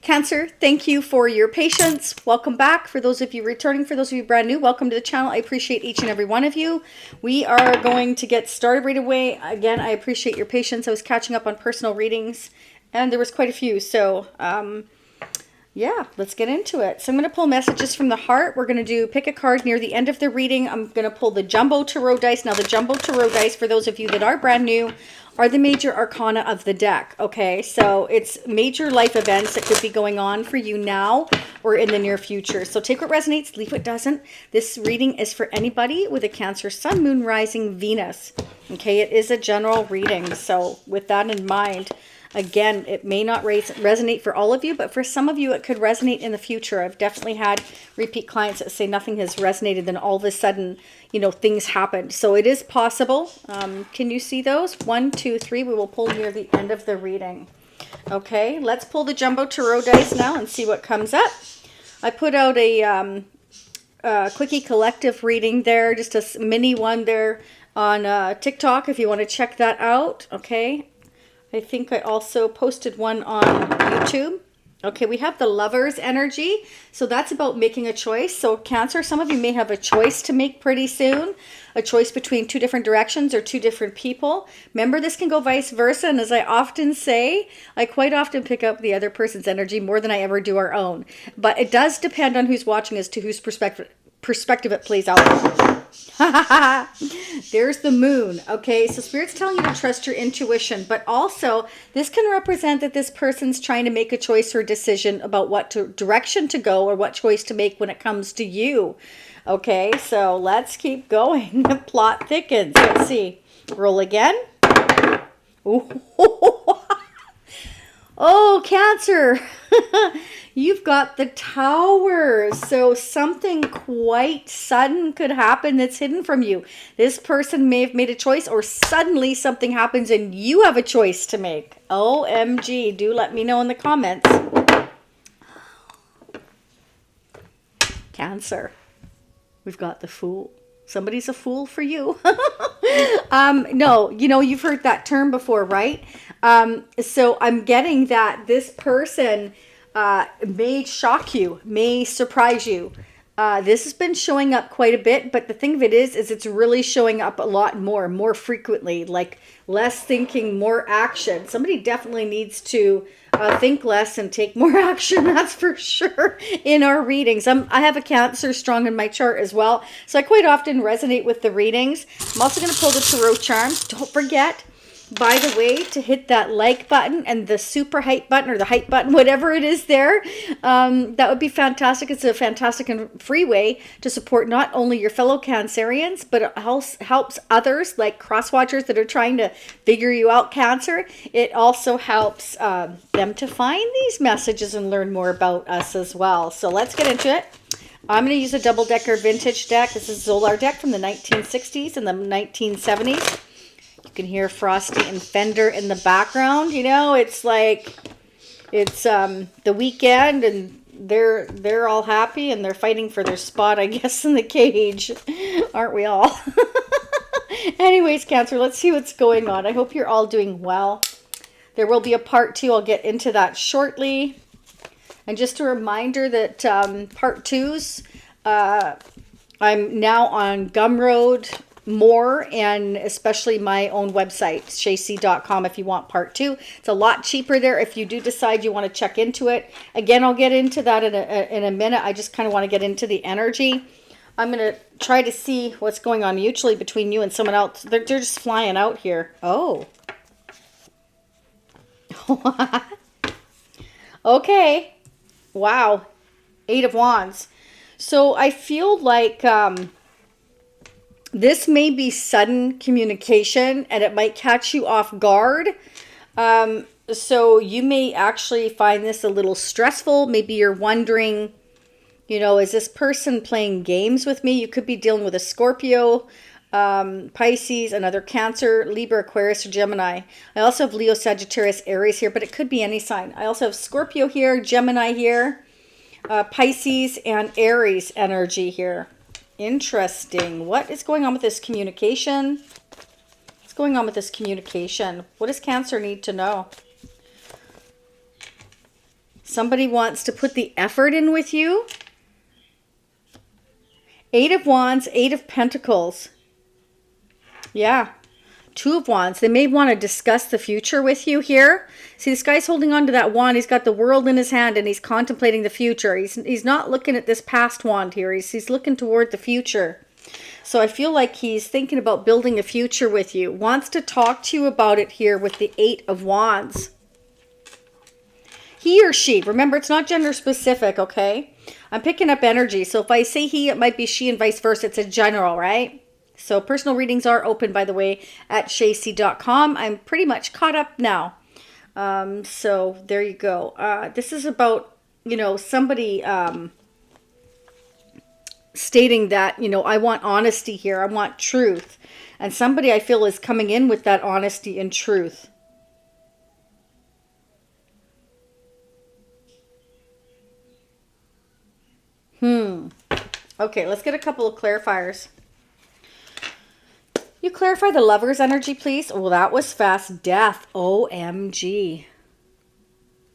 Cancer, thank you for your patience. Welcome back. For those of you returning, for those of you brand new, welcome to the channel. I appreciate each and every one of you. We are going to get started right away. Again, I appreciate your patience. I was catching up on personal readings and there was quite a few. So, yeah, let's get into it. So I'm going to pull messages from the heart. We're going to pick a card near the end of the reading. I'm going to pull the Jumbo Tarot dice. Now, the Jumbo Tarot dice, for those of you that are brand new, are the major arcana of the deck. Okay, so it's major life events that could be going on for you now or in the near future. So take what resonates, leave what doesn't. This reading is for anybody with a Cancer, Sun, Moon, Rising, Venus. Okay, it is a general reading. So with that in mind, again, it may not resonate for all of you, but for some of you, it could resonate in the future. I've definitely had repeat clients that say nothing has resonated, then all of a sudden, you know, things happened. So it is possible. Can you see those? 1, 2, 3. We will pull near the end of the reading. Okay, let's pull the Jumbo Tarot dice now and see what comes up. I put out a Quickie Collective reading there, just a mini one there on TikTok if you want to check that out. Okay. I think I also posted one on YouTube. Okay, we have the Lover's energy. So that's about making a choice. So Cancer, some of you may have a choice to make pretty soon. A choice between two different directions or two different people. Remember, this can go vice versa. And as I often say, I quite often pick up the other person's energy more than I ever do our own. But it does depend on who's watching as to whose perspective it plays out. There's the Moon. Okay, so Spirit's telling you to trust your intuition, but also this can represent that this person's trying to make a choice or a decision about what direction to go or what choice to make when it comes to you. Okay, so let's keep going. The plot thickens. Let's see. Roll again. Ooh. Oh, Cancer. You've got the Tower. So something quite sudden could happen that's hidden from you. This person may have made a choice, or suddenly something happens and you have a choice to make. OMG. Do let me know in the comments. Cancer. We've got the Fool. Somebody's a fool for you. No, you know, you've heard that term before, right? So I'm getting that this person may shock you, may surprise you. This has been showing up quite a bit, but the thing of it is it's really showing up a lot more frequently, like less thinking, more action. Somebody definitely needs to think less and take more action, that's for sure, in our readings. I have a Cancer strong in my chart as well, so I quite often resonate with the readings. I'm also going to pull the Tarot Charms. Don't forget, by the way, to hit that like button and the super hype button or the hype button, whatever it is there. That would be fantastic. It's a fantastic and free way to support not only your fellow Cancerians, but it helps others like cross-watchers that are trying to figure you out, Cancer. It also helps them to find these messages and learn more about us as well. So let's get into it. I'm going to use a double-decker vintage deck. This is a Zolar deck from the 1960s and the 1970s. You can hear Frosty and Fender in the background. You know, it's like it's the weekend and they're all happy and they're fighting for their spot, I guess, in the cage. Aren't we all? Anyways, Cancer, let's see what's going on. I hope you're all doing well. There will be a part 2. I'll get into that shortly. And just a reminder that part 2s, I'm now on Gumroad more, and especially my own website, shayc.com, if you want part 2. It's a lot cheaper there if you do decide you want to check into it. Again, I'll get into that in a minute. I just kind of want to get into the energy. I'm going to try to see what's going on mutually between you and someone else. They're just flying out here. Oh. Okay. Wow. 8 of Wands. So I feel like this may be sudden communication and it might catch you off guard. So you may actually find this a little stressful. Maybe you're wondering, you know, is this person playing games with me? You could be dealing with a Scorpio, Pisces, another Cancer, Libra, Aquarius, or Gemini. I also have Leo, Sagittarius, Aries here, but it could be any sign. I also have Scorpio here, Gemini here, Pisces, and Aries energy here. Interesting. What is going on with this communication? What's going on with this communication? What does Cancer need to know? Somebody wants to put the effort in with you. 8 of Wands, 8 of Pentacles. Yeah. 2 of Wands. They may want to discuss the future with you here. See, this guy's holding on to that wand. He's got the world in his hand and he's contemplating the future. He's not looking at this past wand here. He's looking toward the future. So I feel like he's thinking about building a future with you. Wants to talk to you about it here with the 8 of Wands. He or she. Remember, it's not gender specific, okay? I'm picking up energy. So if I say he, it might be she and vice versa. It's a general, right? So personal readings are open, by the way, at shayc.com. I'm pretty much caught up now. So there you go. This is about, you know, somebody stating that, you know, I want honesty here. I want truth. And somebody I feel is coming in with that honesty and truth. Okay, let's get a couple of clarifiers. You clarify the Lover's energy, please? Oh, that was fast. Death. OMG.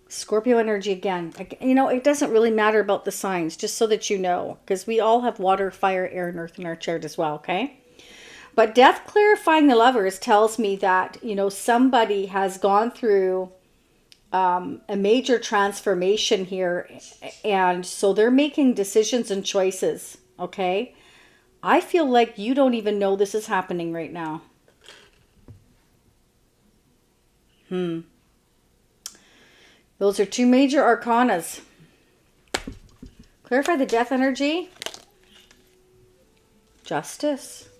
Scorpio energy again. You know, it doesn't really matter about the signs, just so that you know. Because we all have water, fire, air, and earth in our chart as well, okay? But death clarifying the Lovers tells me that, you know, somebody has gone through a major transformation here, and so they're making decisions and choices, okay? I feel like you don't even know this is happening right now. Those are 2 major arcanas. Clarify the death energy. Justice.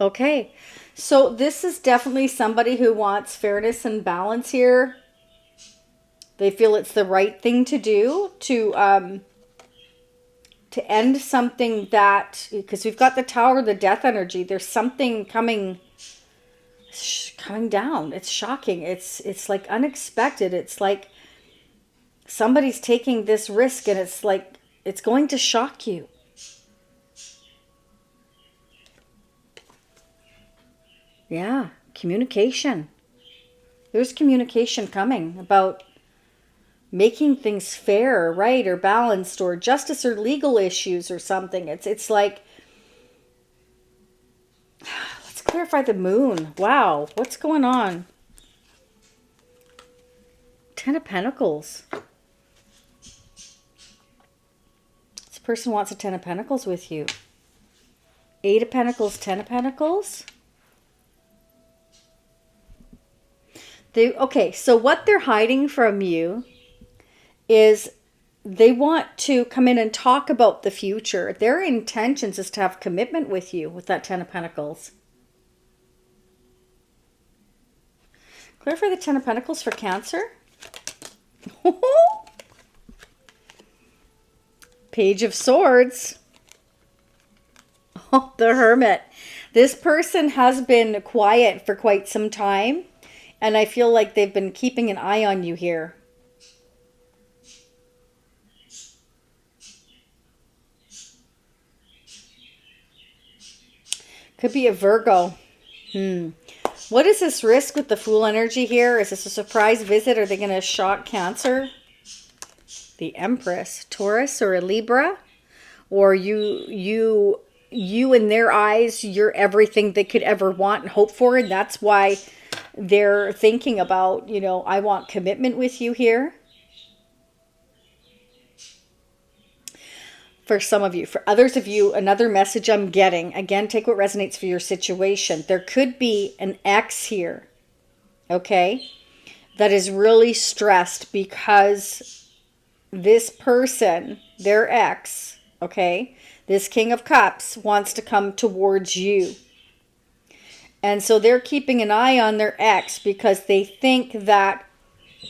Okay. So this is definitely somebody who wants fairness and balance here. They feel it's the right thing to do to end something that, because we've got the Tower, the death energy. There's something coming down. It's shocking. It's like unexpected. It's like somebody's taking this risk and it's like it's going to shock you. Yeah, communication. There's communication coming about making things fair, right, or balanced, or justice, or legal issues, or something. It's like, let's clarify the Moon. Wow, what's going on? 10 of Pentacles. This person wants a 10 of Pentacles with you. 8 of Pentacles, 10 of Pentacles. Okay, so what they're hiding from you is they want to come in and talk about the future. Their intentions is to have commitment with you with that 10 of Pentacles. Clarify the 10 of Pentacles for Cancer. Page of Swords. Oh, the Hermit. This person has been quiet for quite some time. And I feel like they've been keeping an eye on you here. Could be a Virgo. What is this risk with the Fool energy here? Is this a surprise visit? Are they going to shock Cancer? The Empress. Taurus or a Libra? Or you in their eyes, you're everything they could ever want and hope for. And that's why they're thinking about, you know, I want commitment with you here. For some of you. For others of you, another message I'm getting, again, take what resonates for your situation. There could be an ex here, okay, that is really stressed because this person, their ex, okay, this King of Cups wants to come towards you. And so they're keeping an eye on their ex because they think that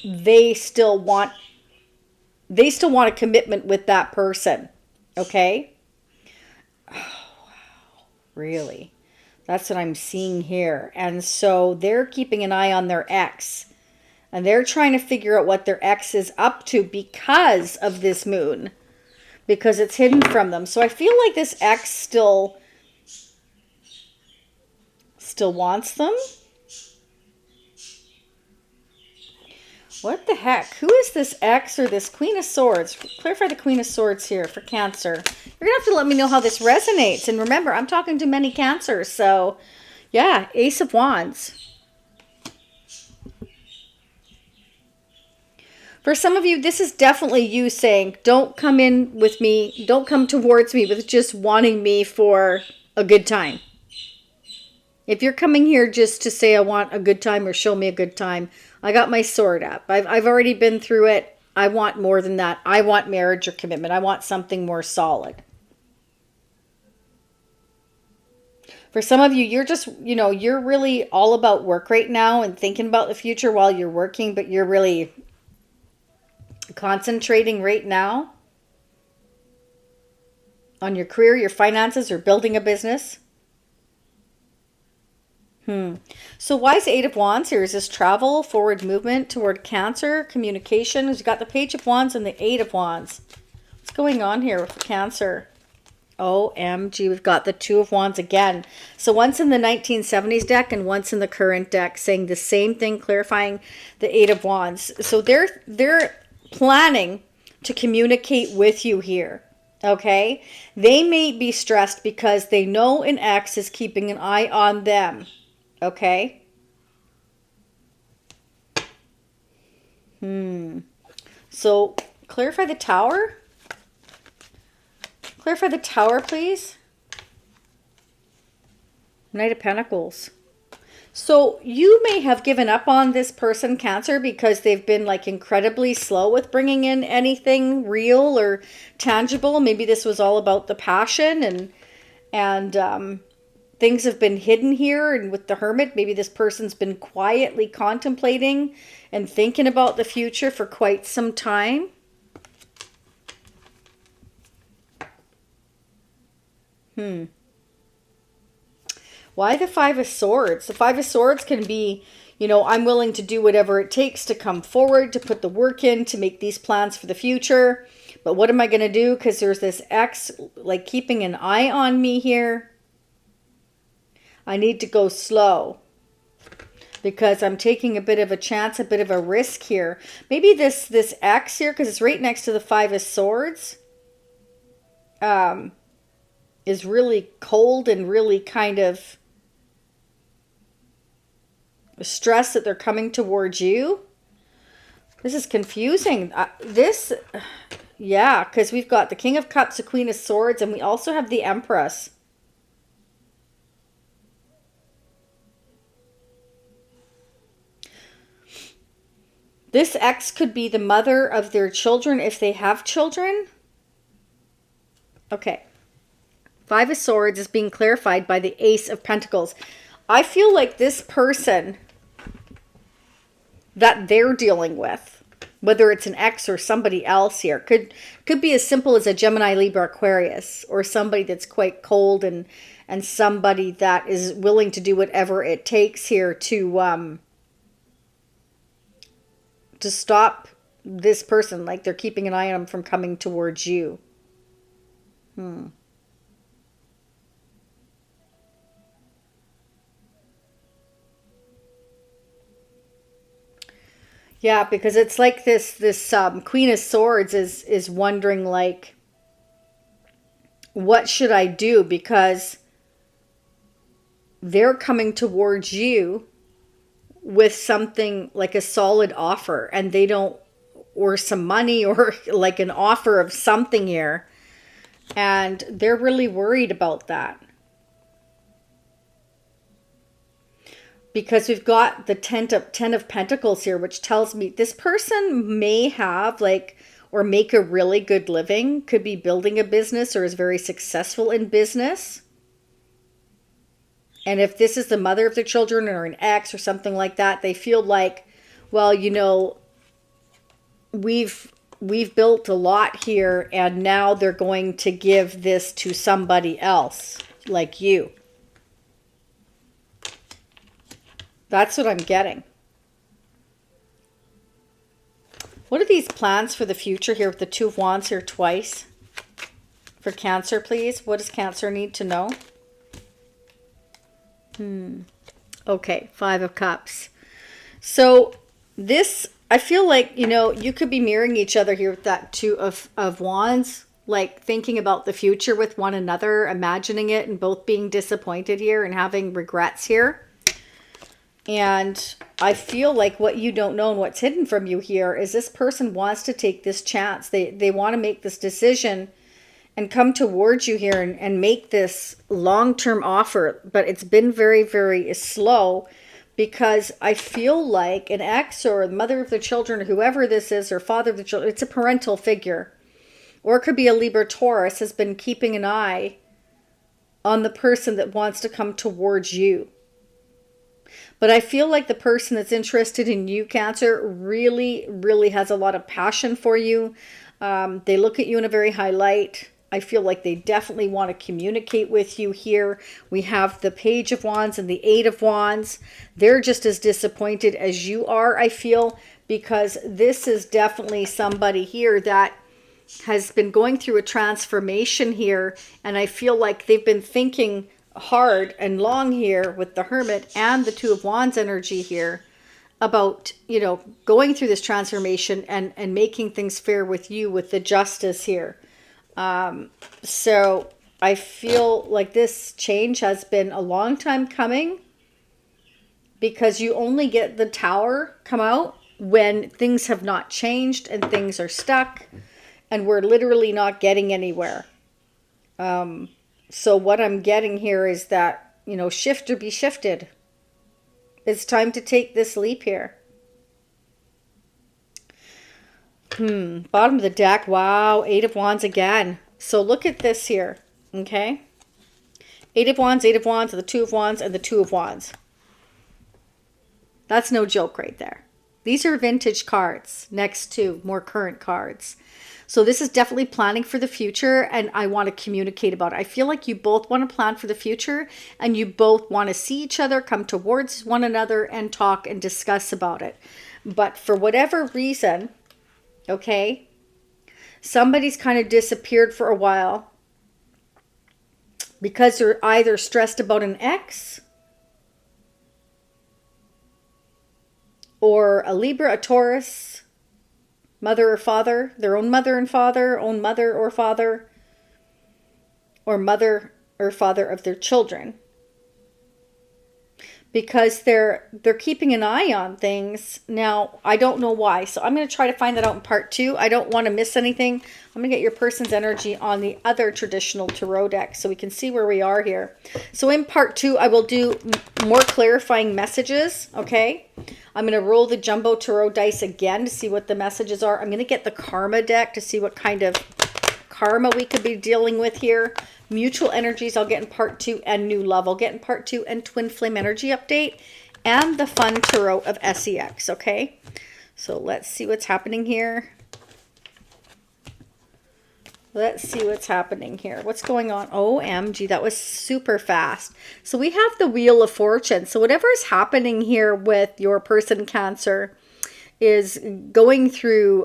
they still want a commitment with that person. Okay? Oh, wow. Really? That's what I'm seeing here. And so they're keeping an eye on their ex. And they're trying to figure out what their ex is up to because of this Moon. Because it's hidden from them. So I feel like this ex still wants them. What the heck? Who is this X or this Queen of Swords? Clarify the Queen of Swords here for Cancer. You're going to have to let me know how this resonates. And remember, I'm talking to many Cancers. So, yeah, Ace of Wands. For some of you, this is definitely you saying, don't come in with me, don't come towards me with just wanting me for a good time. If you're coming here just to say I want a good time or show me a good time, I got my sword up. I've already been through it. I want more than that. I want marriage or commitment. I want something more solid. For some of you, you're just, you know, you're really all about work right now and thinking about the future while you're working, but you're really concentrating right now on your career, your finances, or building a business. So why is the Eight of Wands here? Is this travel, forward movement toward Cancer, communication? We've got the Page of Wands and the Eight of Wands. What's going on here with Cancer? OMG, we've got the Two of Wands again. So once in the 1970s deck and once in the current deck, saying the same thing, clarifying the Eight of Wands. So they're planning to communicate with you here. Okay? They may be stressed because they know an ex is keeping an eye on them. Okay? So, clarify the Tower. Clarify the Tower, please. Knight of Pentacles. So, you may have given up on this person, Cancer, because they've been like incredibly slow with bringing in anything real or tangible. Maybe this was all about the passion and things have been hidden here. And with the Hermit, maybe this person's been quietly contemplating and thinking about the future for quite some time. Why the Five of Swords? The Five of Swords can be, you know, I'm willing to do whatever it takes to come forward, to put the work in, to make these plans for the future. But what am I going to do? Because there's this ex, like, keeping an eye on me here. I need to go slow because I'm taking a bit of a chance, a bit of a risk here. Maybe this ex here, because it's right next to the Five of Swords, is really cold and really kind of stressed that they're coming towards you. This is confusing. Yeah, because we've got the King of Cups, the Queen of Swords, and we also have the Empress. This ex could be the mother of their children if they have children. Okay. Five of Swords is being clarified by the Ace of Pentacles. I feel like this person that they're dealing with, whether it's an ex or somebody else here, could be as simple as a Gemini, Libra, Aquarius, or somebody that's quite cold and somebody that is willing to do whatever it takes here to stop this person, like they're keeping an eye on them from coming towards you. Yeah, because it's like this Queen of Swords is wondering, like, what should I do? Because they're coming towards you with something like a solid offer, and they don't, or some money, or like an offer of something here, and they're really worried about that. Because we've got the Ten of Pentacles here, which tells me this person may have, like, or make a really good living, could be building a business or is very successful in business. And if this is the mother of their children or an ex or something like that, they feel like, well, you know, we've built a lot here, and now they're going to give this to somebody else like you. That's what I'm getting. What are these plans for the future here with the Two of Wands here twice? For Cancer, please. What does Cancer need to know? Okay, Five of Cups. So this I feel like, you know, you could be mirroring each other here with that Two of Wands, like thinking about the future with one another, imagining it, and both being disappointed here and having regrets here. And I feel like what you don't know and what's hidden from you here is this person wants to take this chance. They want to make this decision and come towards you here and make this long-term offer. But it's been very, very slow, because I feel like an ex or the mother of the children, or whoever this is, or father of the children, it's a parental figure. Or it could be a Libra Taurus, has been keeping an eye on the person that wants to come towards you. But I feel like the person that's interested in you, Cancer, really, really has a lot of passion for you. They look at you in a very high light. I feel like they definitely want to communicate with you here. We have the Page of Wands and the Eight of Wands. They're just as disappointed as you are, I feel, because this is definitely somebody here that has been going through a transformation here. And I feel like they've been thinking hard and long here with the Hermit and the Two of Wands energy here about, you know, going through this transformation and making things fair with you with the Justice here. So I feel like this change has been a long time coming, because you only get the Tower come out when things have not changed and things are stuck and we're literally not getting anywhere. So what I'm getting here is that, you know, shift or be shifted. It's time to take this leap here. Bottom of the deck. Wow. Eight of Wands again. So look at this here. Okay. Eight of Wands, the Two of Wands, and the Two of Wands. That's no joke right there. These are vintage cards next to more current cards. So this is definitely planning for the future, and I want to communicate about it. I feel like you both want to plan for the future, and you both want to see each other, come towards one another, and talk and discuss about it. But for whatever reason, okay, somebody's kind of disappeared for a while because they're either stressed about an ex, or a Libra, a Taurus, mother or father, their own mother and father, own mother or father, or mother or father of their children. Because they're keeping an eye on things. Now, I don't know why. So I'm going to try to find that out in part 2. I don't want to miss anything. I'm going to get your person's energy on the other traditional tarot deck so we can see where we are here. So in part 2, I will do more clarifying messages, okay? I'm going to roll the jumbo tarot dice again to see what the messages are. I'm going to get the karma deck to see what kind of karma we could be dealing with here. Mutual energies I'll get in part 2, and new love I'll get in part 2, and twin flame energy update, and the fun tarot of SEX, okay? So let's see what's happening here. Let's see what's happening here. What's going on? OMG, that was super fast. So we have the Wheel of Fortune. So whatever is happening here with your person, Cancer, is going through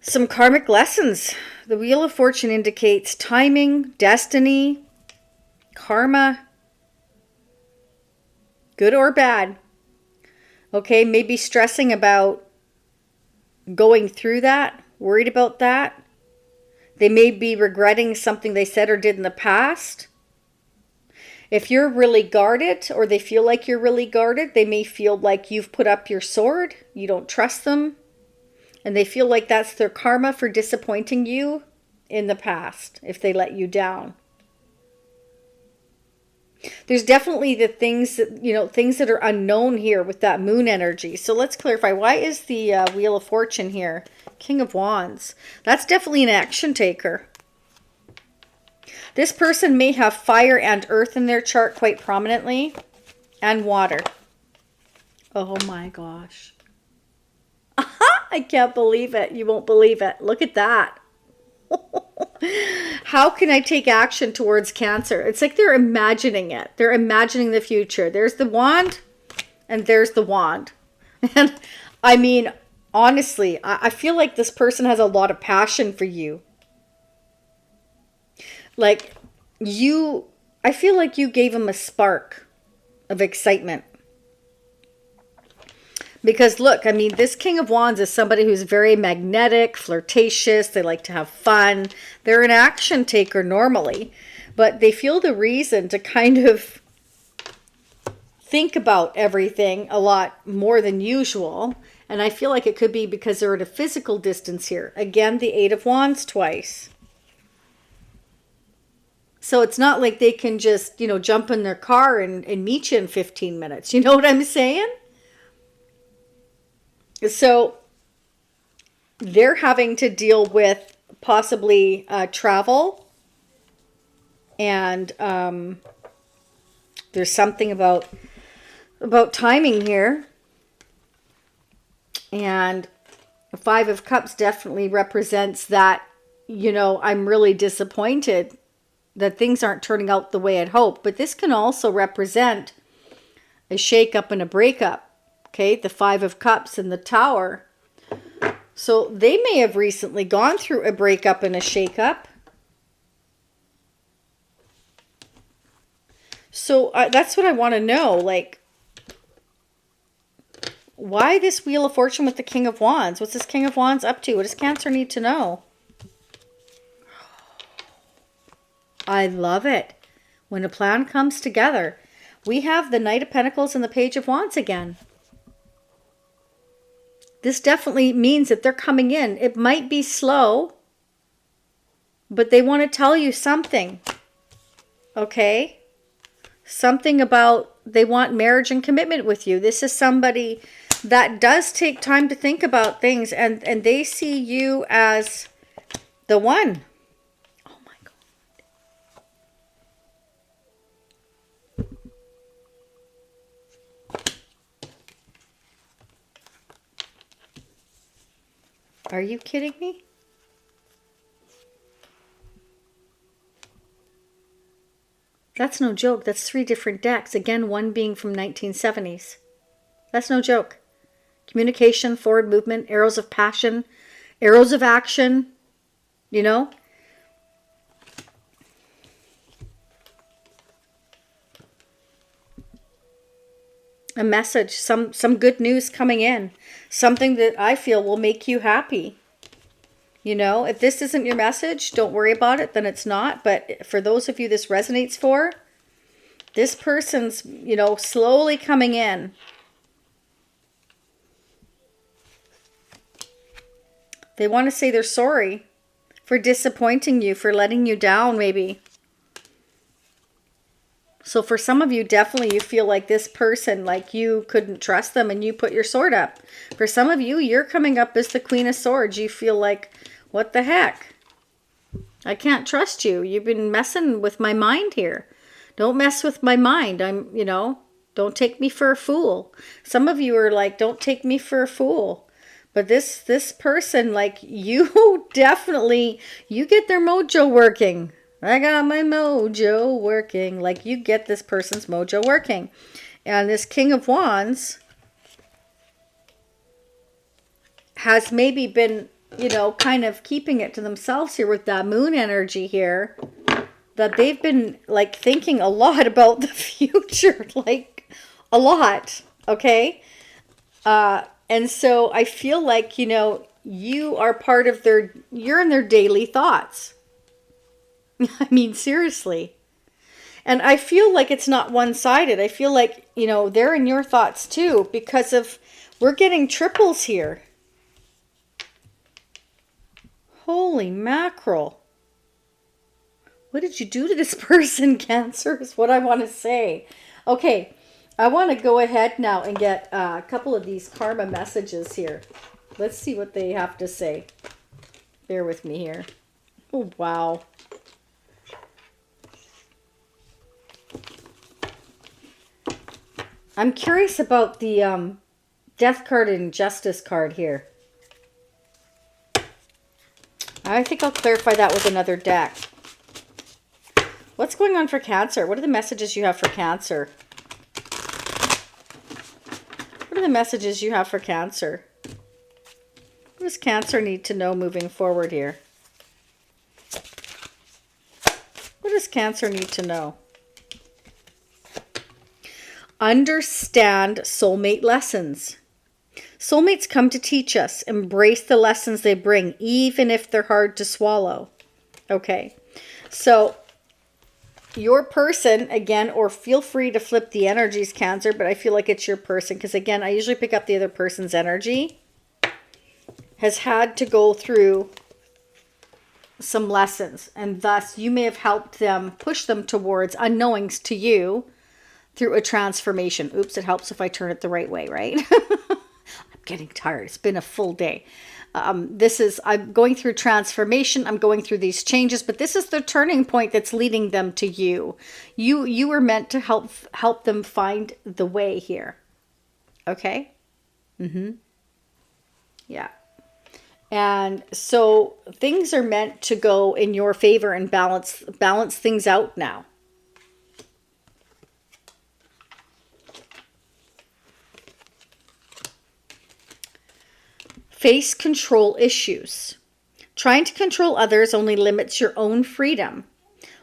some karmic lessons. The Wheel of Fortune indicates timing, destiny, karma, good or bad. Okay, maybe stressing about going through that, worried about that. They may be regretting something they said or did in the past. If you're really guarded, or they feel like you're really guarded, they may feel like you've put up your sword, you don't trust them. And they feel like that's their karma for disappointing you in the past, if they let you down. There's definitely the things that, you know, things that are unknown here with that moon energy. So let's clarify. Why is the Wheel of Fortune here? King of Wands. That's definitely an action taker. This person may have fire and earth in their chart quite prominently, and water. Oh my gosh. I can't believe it. You won't believe it. Look at that. How can I take action towards Cancer? It's like they're imagining it. They're imagining the future. There's the wand, and there's the wand. And I mean, honestly, I feel like this person has a lot of passion for you. Like I feel like you gave them a spark of excitement. Because look, I mean, this King of Wands is somebody who's very magnetic, flirtatious. They like to have fun. They're an action taker normally, but they feel the reason to kind of think about everything a lot more than usual. And I feel like it could be because they're at a physical distance here. Again, the Eight of Wands twice. So it's not like they can just, you know, jump in their car and meet you in 15 minutes. You know what I'm saying? So they're having to deal with possibly travel. And there's something about timing here. And the Five of Cups definitely represents that, you know, I'm really disappointed that things aren't turning out the way I'd hoped. But this can also represent a shakeup and a breakup. Okay, the Five of Cups and the Tower. So they may have recently gone through a breakup and a shakeup. So that's what I want to know. Like, why this Wheel of Fortune with the King of Wands? What's this King of Wands up to? What does Cancer need to know? I love it. When a plan comes together. We have the Knight of Pentacles and the Page of Wands again. This definitely means that they're coming in. It might be slow, but they want to tell you something. Okay? Something about they want marriage and commitment with you. This is somebody that does take time to think about things, and they see you as the one. Oh my God. Are you kidding me? That's no joke. That's 3 different decks. Again, one being from 1970s. That's no joke. Communication, forward movement, arrows of passion, arrows of action, you know? A message, some good news coming in. Something that I feel will make you happy. You know, if this isn't your message, don't worry about it, then it's not. But for those of you this resonates for, this person's, you know, slowly coming in. They want to say they're sorry for disappointing you, for letting you down maybe. So for some of you, definitely you feel like this person, like you couldn't trust them and you put your sword up. For some of you, you're coming up as the Queen of Swords. You feel like, what the heck? I can't trust you. You've been messing with my mind here. Don't mess with my mind. You know, don't take me for a fool. Some of you are like, don't take me for a fool. But this person, like, you definitely, you get their mojo working. I got my mojo working. Like, you get this person's mojo working. And this King of Wands has maybe been, you know, kind of keeping it to themselves here with that moon energy here. That they've been, like, thinking a lot about the future. Like, a lot. Okay? And so I feel like, you know, you are part of you're in their daily thoughts. I mean, seriously. And I feel like it's not one-sided. I feel like, you know, they're in your thoughts too, because we're getting triples here. Holy mackerel. What did you do to this person, Cancer, is what I want to say. Okay, I want to go ahead now and get a couple of these karma messages here. Let's see what they have to say. Bear with me here. Oh, wow. I'm curious about the Death card and Justice card here. I think I'll clarify that with another deck. What's going on for Cancer? What are the messages you have for Cancer? What are the messages you have for Cancer? What does Cancer need to know moving forward here? What does Cancer need to know? Understand soulmate lessons. Soulmates come to teach us. Embrace the lessons they bring, even if they're hard to swallow. Okay, so your person, again, or feel free to flip the energies, Cancer, but I feel like it's your person because, again, I usually pick up the other person's energy, has had to go through some lessons, and thus you may have helped them, push them towards unknowings to you through a transformation. Oops, it helps if I turn it the right way, right? I'm getting tired. It's been a full day. I'm going through transformation. I'm going through these changes, but this is the turning point that's leading them to you. You were meant to help them find the way here. Okay? Yeah. And so things are meant to go in your favor and balance things out now. Face control issues. Trying to control others only limits your own freedom.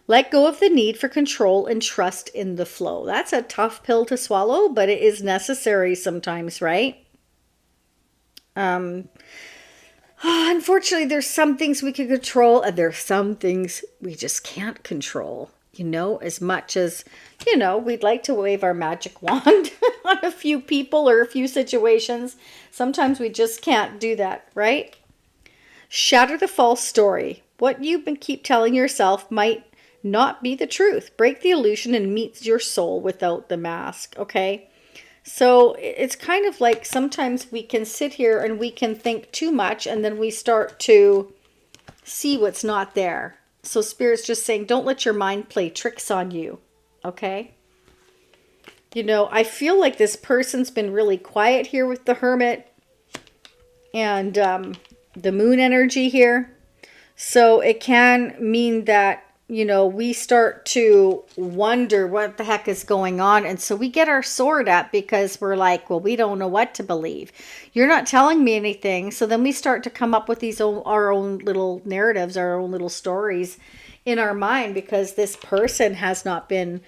Let go of the need for control and trust in the flow. That's a tough pill to swallow, but it is necessary sometimes, right? Unfortunately, there's some things we can control and there's some things we just can't control. As much as, we'd like to wave our magic wand on a few people or a few situations. Sometimes we just can't do that, right? Shatter the false story. What you keep telling yourself might not be the truth. Break the illusion and meet your soul without the mask, okay? So it's kind of like sometimes we can sit here and we can think too much and then we start to see what's not there. So Spirit's just saying, don't let your mind play tricks on you, okay? I feel like this person's been really quiet here with the Hermit and the Moon energy here. So it can mean that, we start to wonder what the heck is going on. And so we get our sword up because we're like, well, we don't know what to believe. You're not telling me anything. So then we start to come up with our own little narratives, our own little stories in our mind because this person has not been,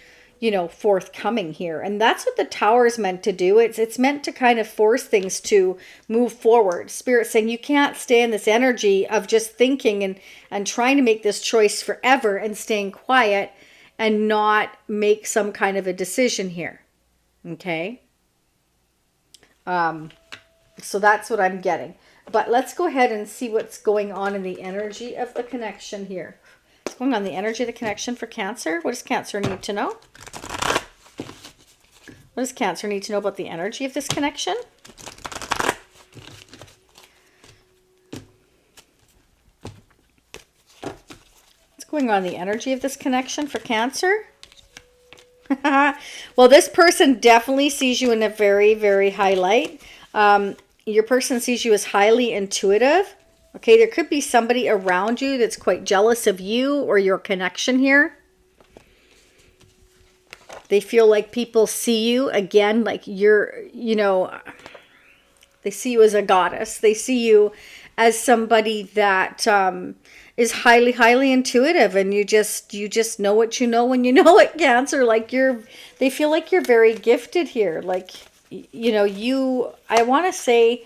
forthcoming here. And that's what the Tower is meant to do. It's meant to kind of force things to move forward. Spirit saying you can't stay in this energy of just thinking and trying to make this choice forever and staying quiet and not make some kind of a decision here. Okay? So that's what I'm getting. But let's go ahead and see what's going on in the energy of the connection here. What's going on in the energy of the connection for Cancer? What does Cancer need to know? What does Cancer need to know about the energy of this connection? What's going on in the energy of this connection for Cancer? Well, this person definitely sees you in a very, very high light. Your person sees you as highly intuitive. Okay, there could be somebody around you that's quite jealous of you or your connection here. They feel like people see you, again, like you're, they see you as a goddess. They see you as somebody that is highly, highly intuitive, and you just know what you know when you know it, Cancer. Like they feel like you're very gifted here. Like, I want to say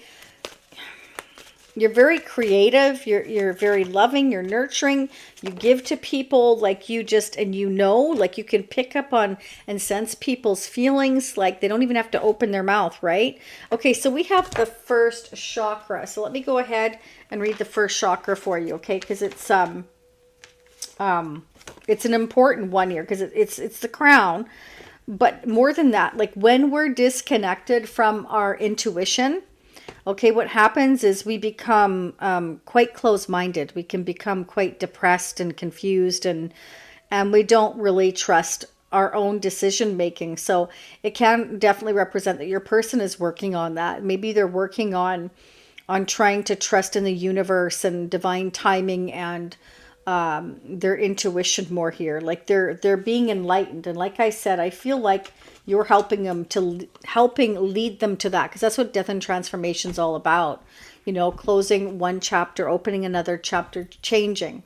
you're very creative. You're very loving. You're nurturing. You give to people like you like you can pick up on and sense people's feelings. Like they don't even have to open their mouth, right? Okay, so we have the first chakra. So let me go ahead and read the first chakra for you, okay? Because it's an important one here because it's the crown. But more than that, like when we're disconnected from our intuition, okay, what happens is we become quite close-minded. We can become quite depressed and confused, and we don't really trust our own decision-making. So it can definitely represent that your person is working on that. Maybe they're working on trying to trust in the universe and divine timing and their intuition more here. Like they're being enlightened. And like I said, I feel like you're helping lead them to that, because that's what death and transformation is all about. Closing one chapter, opening another chapter, changing.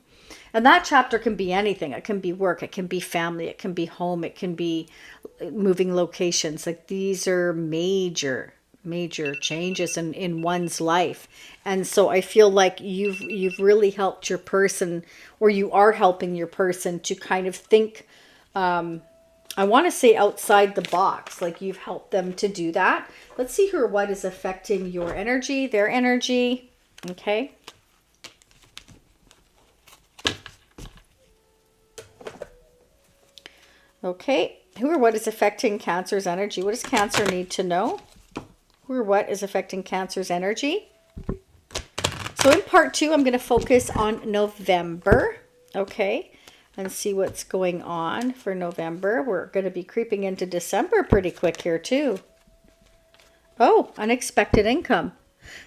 And that chapter can be anything. It can be work, it can be family, it can be home, it can be moving locations. Like these are major major changes in one's life. And so I feel like you've really helped your person, or you are helping your person to kind of think, I want to say outside the box, like you've helped them to do that. Let's see who or what is affecting your energy, their energy. Okay. Okay. Who or what is affecting Cancer's energy? What does Cancer need to know? Who or what is affecting Cancer's energy? So in part 2, I'm going to focus on November. Okay. And see what's going on for November. We're going to be creeping into December pretty quick here too. Oh, unexpected income.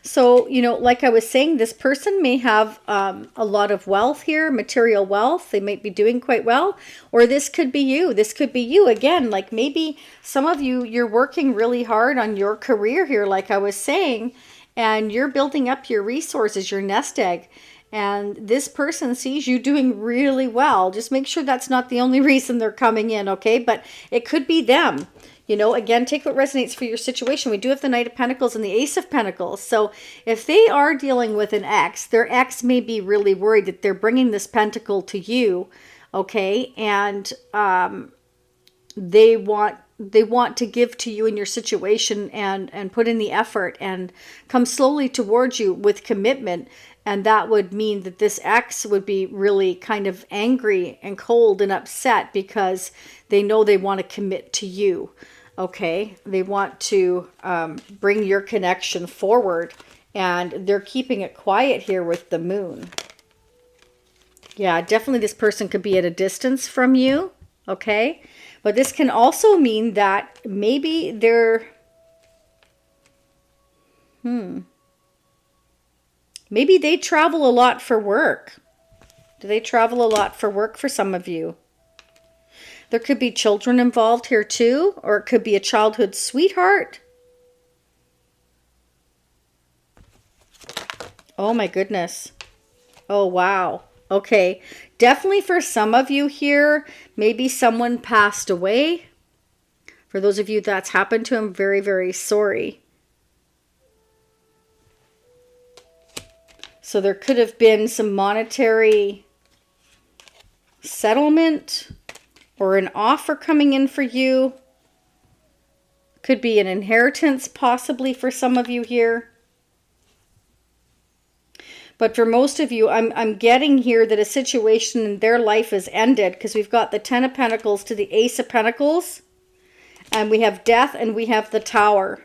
So, you know, like I was saying, this person may have a lot of wealth here, material wealth. They might be doing quite well. Or this could be you. This could be you again. Like maybe some of you, you're working really hard on your career here, like I was saying, and you're building up your resources, your nest egg. And this person sees you doing really well. Just make sure that's not the only reason they're coming in, okay? But it could be them. You know, again, take what resonates for your situation. We do have the Knight of Pentacles and the Ace of Pentacles. So if they are dealing with an ex, their ex may be really worried that they're bringing this pentacle to you, okay? And they want to give to you in your situation and put in the effort and come slowly towards you with commitment. And that would mean that this ex would be really kind of angry and cold and upset because they know they want to commit to you. Okay. They want to bring your connection forward, and they're keeping it quiet here with the moon. Yeah, definitely this person could be at a distance from you. Okay. But this can also mean that maybe they're, maybe they travel a lot for work. Do they travel a lot for work for some of you? There could be children involved here too, or it could be a childhood sweetheart. Oh my goodness. Oh wow. Okay. Definitely for some of you here, maybe someone passed away. For those of you that's happened to, I'm very, very sorry. So there could have been some monetary settlement or an offer coming in for you. Could be an inheritance possibly for some of you here. But for most of you, I'm getting here that a situation in their life is ended, because we've got the Ten of Pentacles to the Ace of Pentacles. And we have Death and we have the Tower.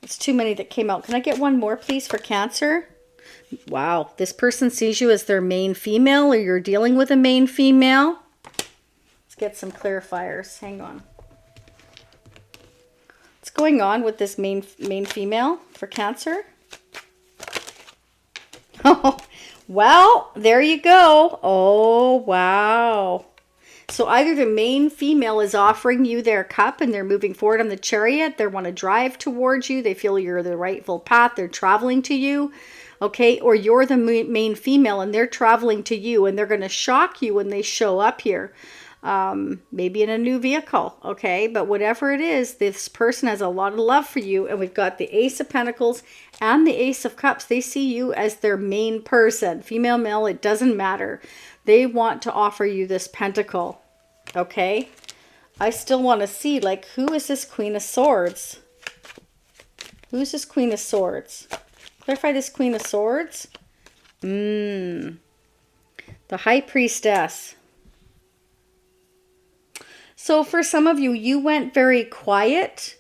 It's too many that came out. Can I get one more, please, for Cancer? Wow. This person sees you as their main female, or you're dealing with a main female. Let's get some clarifiers. Hang on. What's going on with this main female for Cancer? Oh, well, there you go. Oh, wow. So either the main female is offering you their cup and they're moving forward on the Chariot. They want to drive towards you. They feel you're the rightful path. They're traveling to you. Okay. Or you're the main female and they're traveling to you, and they're going to shock you when they show up here. Maybe in a new vehicle. Okay. But whatever it is, this person has a lot of love for you. And we've got the Ace of Pentacles and the Ace of Cups. They see you as their main person. Female, male, it doesn't matter. They want to offer you this pentacle. Okay. I still want to see, like, who is this Queen of Swords? Who's this Queen of Swords? Clarify this Queen of Swords. The High Priestess. So for some of you, you went very quiet.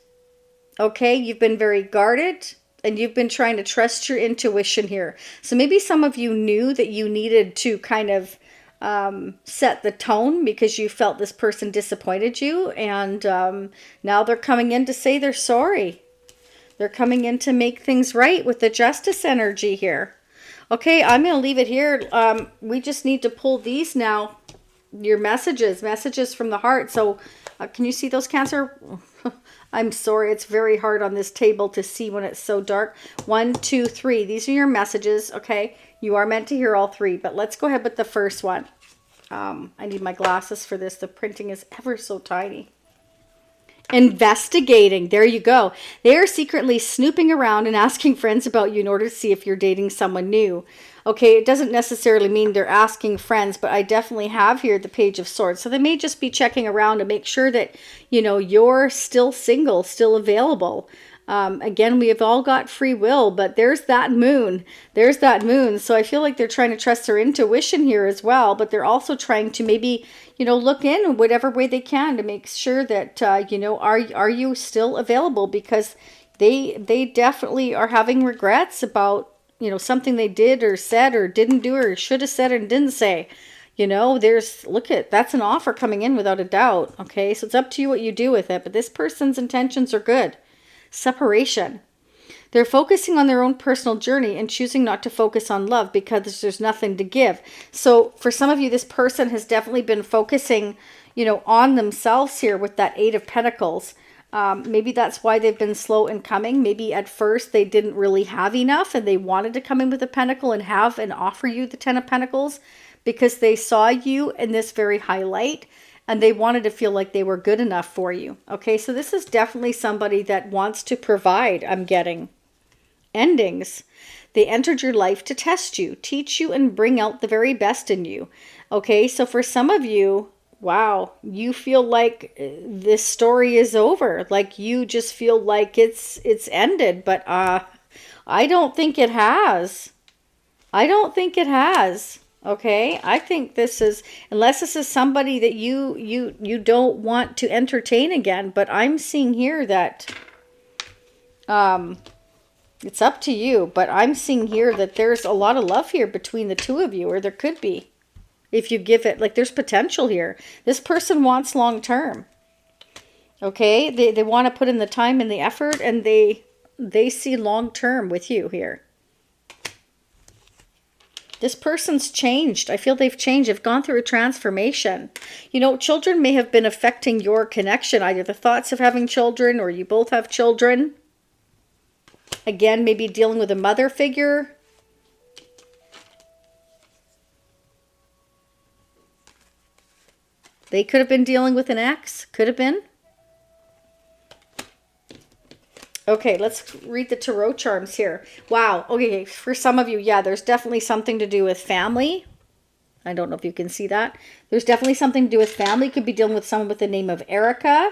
Okay. You've been very guarded. And you've been trying to trust your intuition here. So maybe some of you knew that you needed to kind of set the tone because you felt this person disappointed you. And now they're coming in to say they're sorry. They're coming in to make things right with the Justice energy here. Okay, I'm going to leave it here. We just need to pull these now. Your messages from the heart. So can you see those, Cancer? I'm sorry, it's very hard on this table to see when it's so dark. 1, 2, 3. These are your messages, okay? You are meant to hear all 3, but let's go ahead with the first one. I need my glasses for this. The printing is ever so tiny. Investigating. There you go. They are secretly snooping around and asking friends about you in order to see if you're dating someone new. Okay, it doesn't necessarily mean they're asking friends, but I definitely have here the Page of Swords. So they may just be checking around to make sure that, you know, you're still single, still available. Again, we have all got free will, but there's that moon. There's that moon. So I feel like they're trying to trust their intuition here as well, but they're also trying to maybe, you know, look in whatever way they can to make sure that, you know, are you still available? Because they definitely are having regrets about, you know, something they did or said or didn't do or should have said and didn't say. You know, that's an offer coming in without a doubt. Okay, so it's up to you what you do with it, but this person's intentions are good. Separation. They're focusing on their own personal journey and choosing not to focus on love because there's nothing to give. So for some of you, this person has definitely been focusing, you know, on themselves here with that Eight of Pentacles. Maybe that's why they've been slow in coming. Maybe at first they didn't really have enough and they wanted to come in with a Pentacle and have and offer you the Ten of Pentacles because they saw you in this very high light. And they wanted to feel like they were good enough for you. Okay, so this is definitely somebody that wants to provide, I'm getting. Endings. They entered your life to test you, teach you, and bring out the very best in you. Okay, so for some of you, wow, you feel like this story is over. Like you just feel like it's ended. But I don't think it has. I don't think it has. Okay, I think this is, unless this is somebody that you don't want to entertain again, but I'm seeing here that it's up to you, but I'm seeing here that there's a lot of love here between the two of you, or there could be, if you give it, like there's potential here. This person wants long term. Okay, they want to put in the time and the effort, and they see long term with you here. This person's changed. I feel they've changed. They've gone through a transformation. You know, children may have been affecting your connection, either the thoughts of having children or you both have children. Again, maybe dealing with a mother figure. They could have been dealing with an ex. Could have been. Okay, let's read the tarot charms here. Wow. Okay, for some of you, yeah, there's definitely something to do with family. I don't know if you can see that. There's definitely something to do with family. Could be dealing with someone with the name of Erica.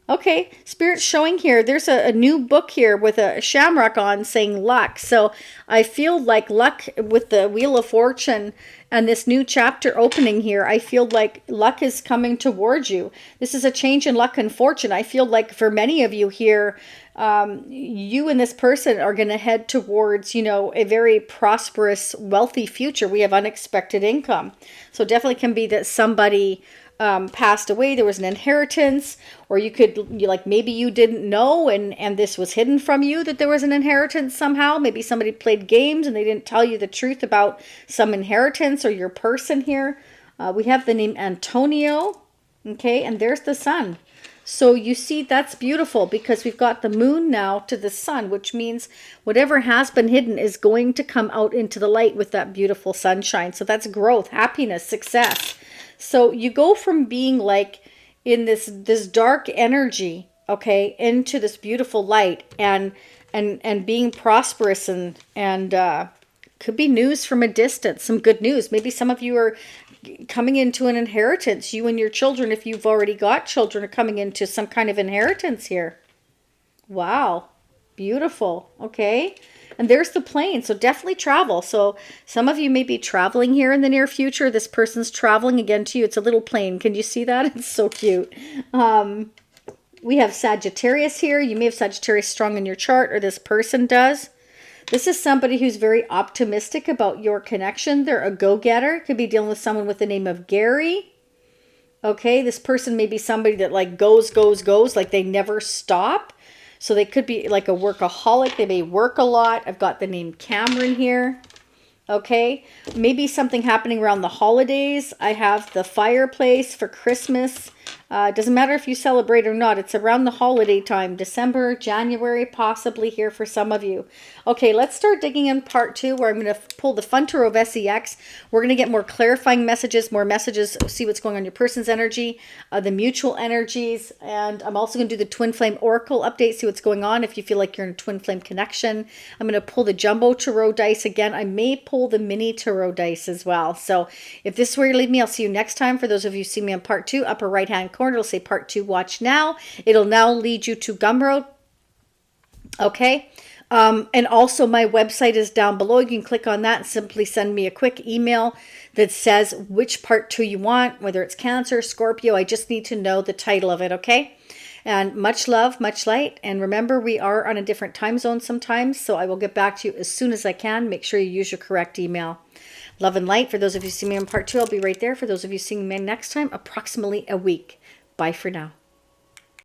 Okay, Spirit's showing here. There's a new book here with a shamrock on saying luck. So I feel like luck with the Wheel of Fortune and this new chapter opening here, I feel like luck is coming towards you. This is a change in luck and fortune. I feel like for many of you here, you and this person are going to head towards, you know, a very prosperous, wealthy future. We have unexpected income. So definitely can be that somebody passed away, there was an inheritance, or maybe you didn't know and this was hidden from you that there was an inheritance somehow. Maybe somebody played games and they didn't tell you the truth about some inheritance or your person here. We have the name Antonio, okay, and there's the sun. So you see, that's beautiful because we've got the moon now to the sun, which means whatever has been hidden is going to come out into the light with that beautiful sunshine. So that's growth, happiness, success. So you go from being like in this dark energy, okay, into this beautiful light and being prosperous and could be news from a distance, some good news. Maybe some of you are coming into an inheritance. You and your children, if you've already got children, are coming into some kind of inheritance here. Wow, beautiful. Okay. And there's the plane. So definitely travel. So some of you may be traveling here in the near future. This person's traveling again to you. It's a little plane. Can you see that? It's so cute. We have Sagittarius here. You may have Sagittarius strong in your chart, or this person does. This is somebody who's very optimistic about your connection. They're a go-getter. Could be dealing with someone with the name of Gary. Okay, this person may be somebody that like goes, like they never stop. So they could be like a workaholic. They may work a lot. I've got the name Cameron here. Okay. Maybe something happening around the holidays. I have the fireplace for Christmas. Doesn't matter if you celebrate or not. It's around the holiday time, December, January, possibly here for some of you. Okay, let's start digging in part 2, where I'm going to pull the Fun Tarot of SEX. We're going to get more clarifying messages, more messages, see what's going on in your person's energy, the mutual energies, and I'm also going to do the Twin Flame Oracle update, see what's going on if you feel like you're in a Twin Flame connection. I'm going to pull the Jumbo Tarot dice again. I may pull the Mini Tarot dice as well. So if this is where you leave me, I'll see you next time. For those of you who see me on part 2, upper right-hand corner, it'll say part 2, watch now. It'll now lead you to Gumroad. Okay. And also my website is down below. You can click on that and simply send me a quick email that says which part 2 you want, whether it's Cancer, Scorpio. I just need to know the title of it, okay? And much love, much light. And remember, we are on a different time zone sometimes, so I will get back to you as soon as I can. Make sure you use your correct email. Love and light. For those of you who see me on part 2, I'll be right there. For those of you seeing me next time, approximately a week. Bye for now.